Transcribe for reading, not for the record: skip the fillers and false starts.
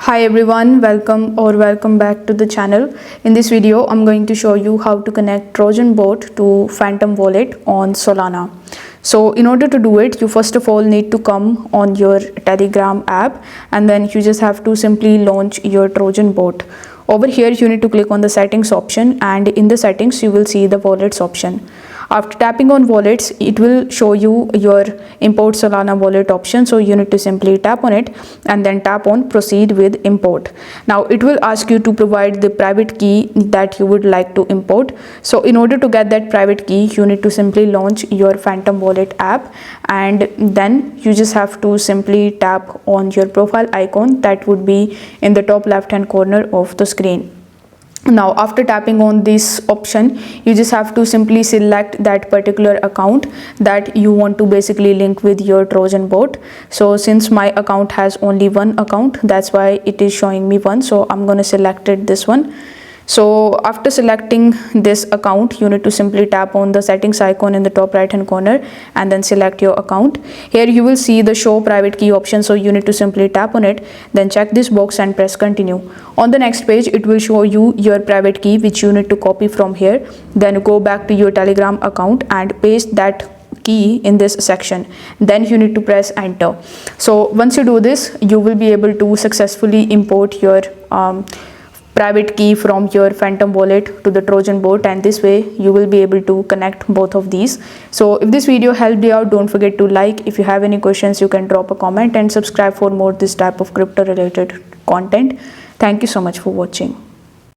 Hi everyone, welcome back to the channel. In this video, I'm going to show you how to connect Trojan Bot to Phantom Wallet on Solana. So in order to do it, you first of all need to come on your Telegram app, and then you just have to simply launch your Trojan Bot. Over here, you need to click on the settings option, and in the settings, you will see the wallets option. After tapping on wallets, it will show you your import Solana wallet option. So you need to simply tap on it and then tap on proceed with import. Now it will ask you to provide the private key that you would like to import. So in order to get that private key, you need to simply launch your Phantom Wallet app, and then you just have to simply tap on your profile icon that would be in the top left hand corner of the screen. Now after tapping on this option, you just have to simply select that particular account that you want to basically link with your Trojan Bot. So since my account has only one account, that's why it is showing me one, so I'm going to select this one. So after selecting this account, you need to simply tap on the settings icon in the top right hand corner and then select your account. Here you will see the show private key option, so you need to simply tap on it, then check this box and press continue. On the next page, it will show you your private key which you need to copy from here. Then go back to your Telegram account and paste that key in this section. Then you need to press enter. So once you do this, you will be able to successfully import your private key from your Phantom Wallet to the Trojan Bot, and this way you will be able to connect both of these. So if this video helped you out, don't forget to like. If you have any questions, you can drop a comment and subscribe for more this type of crypto related content. Thank you so much for watching.